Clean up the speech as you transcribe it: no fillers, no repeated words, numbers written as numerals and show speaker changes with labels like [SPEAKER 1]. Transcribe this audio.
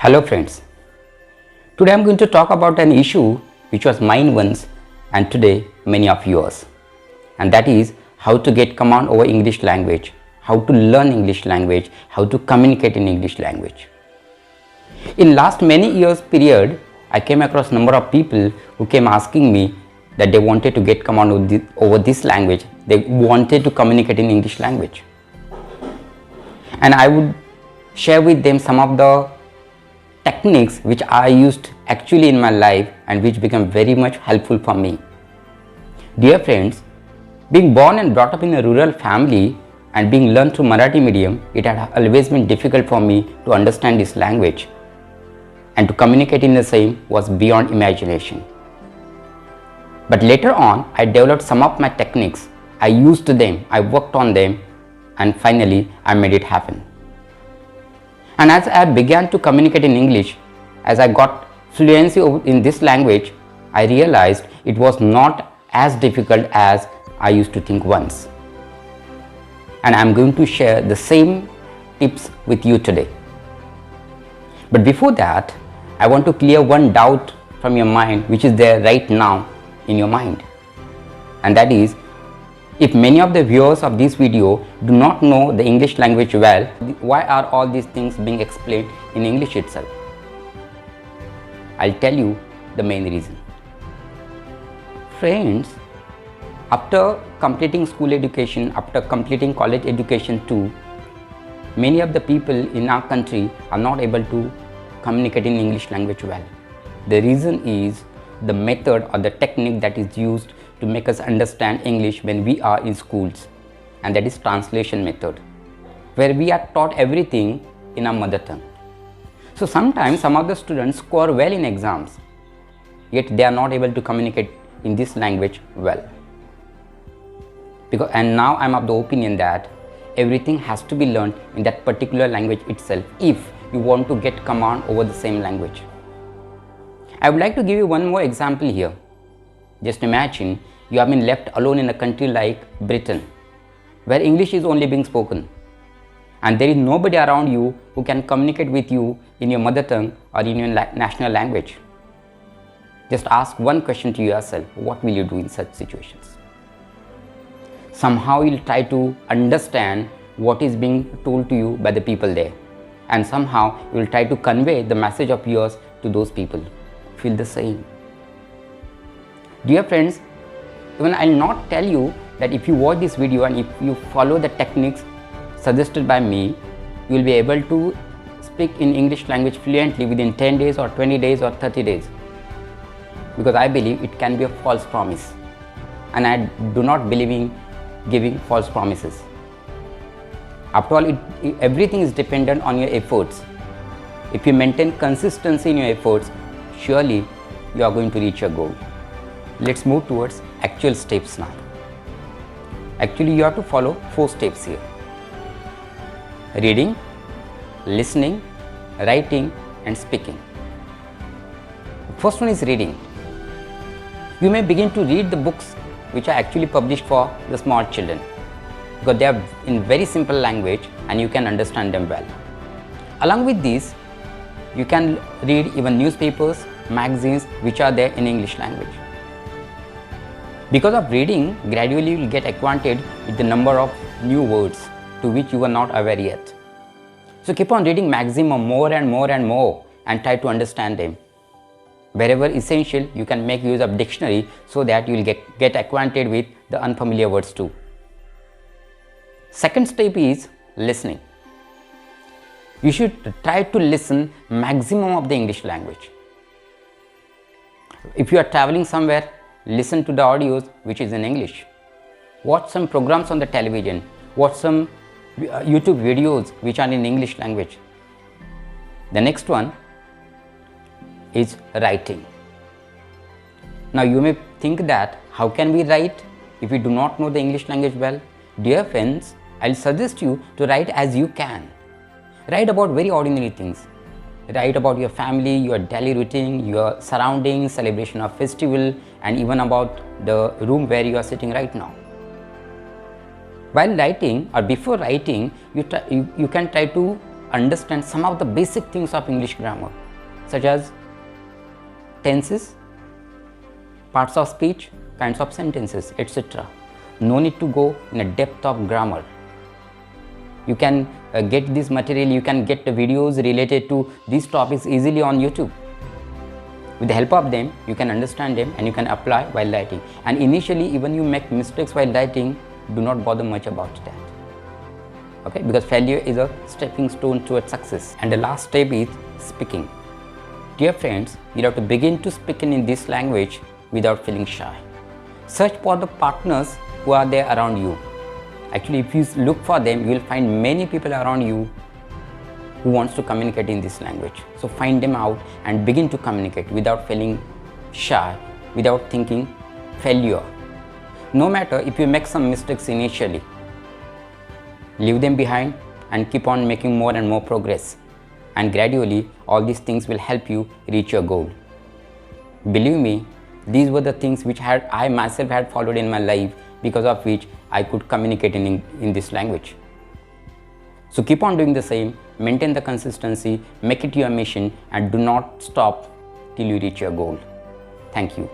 [SPEAKER 1] Hello friends, today I am going to talk about an issue which was mine once and today many of yours, and that is how to get command over English language, how to learn English language, how to communicate in English language. In last many years period, I came across number of people who came asking me that they wanted to get command over this language, they wanted to communicate in English language, and I would share with them some of the techniques which I used actually in my life and which became very much helpful for me. Dear friends, being born and brought up in a rural family and being learned through Marathi medium, it had always been difficult for me to understand this language, and to communicate in the same was beyond imagination. But later on, I developed some of my techniques, I used them, I worked on them, and finally I made it happen. And as I began to communicate in English, as I got fluency in this language, I realized it was not as difficult as I used to think once. And I am going to share the same tips with you today. But before that, I want to clear one doubt from your mind which is there right now in your mind. And that is, if many of the viewers of this video do not know the English language well, why are all these things being explained in English itself? I'll tell you the main reason. Friends, after completing school education, after completing college education too, many of the people in our country are not able to communicate in English language well. The reason is the method or the technique that is used to make us understand English when we are in schools, and that is translation method, where we are taught everything in our mother tongue. So sometimes some of the students score well in exams, yet they are not able to communicate in this language well. And now I am of the opinion that everything has to be learned in that particular language itself if you want to get command over the same language. I would like to give you one more example here. Just imagine you have been left alone in a country like Britain, where English is only being spoken, and there is nobody around you who can communicate with you in your mother tongue or in your national language. Just ask one question to yourself: what will you do in such situations? Somehow you will try to understand what is being told to you by the people there, and somehow you will try to convey the message of yours to those people. Feel the same. Dear friends, even I will not tell you that if you watch this video and if you follow the techniques suggested by me, you will be able to speak in English language fluently within 10 days or 20 days or 30 days. Because I believe it can be a false promise, and I do not believe in giving false promises. After all, everything is dependent on your efforts. If you maintain consistency in your efforts, surely you are going to reach your goal. Let's move towards actual steps now. Actually, you have to follow 4 steps here: reading, listening, writing, and speaking. First one is reading. You may begin to read the books which are actually published for the small children, because they are in very simple language and you can understand them well. Along with this, you can read even newspapers, magazines which are there in English language. Because of reading, gradually you will get acquainted with the number of new words to which you were not aware yet. So keep on reading maximum more and more and more and try to understand them. Wherever essential, you can make use of dictionary so that you will get acquainted with the unfamiliar words too. Second step is listening. You should try to listen maximum of the English language. If you are traveling somewhere, listen to the audios which is in English. Watch some programs on the television. Watch some YouTube videos which are in English language. The next one is writing. Now you may think that how can we write if we do not know the English language well? Dear friends, I'll suggest you to write as you can. Write about very ordinary things. Write about your family, your daily routine, your surroundings, celebration of festival, and even about the room where you are sitting right now. While writing or before writing, you can try to understand some of the basic things of English grammar, such as tenses, parts of speech, kinds of sentences, etc. No need to go in a depth of grammar. You can get this material, you can get the videos related to these topics easily on YouTube. With the help of them, you can understand them and you can apply while writing. And initially, even you make mistakes while writing, do not bother much about that. Okay, because failure is a stepping stone towards success. And the last step is speaking. Dear friends, you have to begin to speak in this language without feeling shy. Search for the partners who are there around you. Actually, if you look for them, you will find many people around you who wants to communicate in this language. So find them out and begin to communicate without feeling shy, without thinking failure. No matter if you make some mistakes initially, leave them behind and keep on making more and more progress. And gradually, all these things will help you reach your goal. Believe me, these were the things which I myself had followed in my life, because of which I could communicate in this language. So keep on doing the same, maintain the consistency, make it your mission, and do not stop till you reach your goal. Thank you.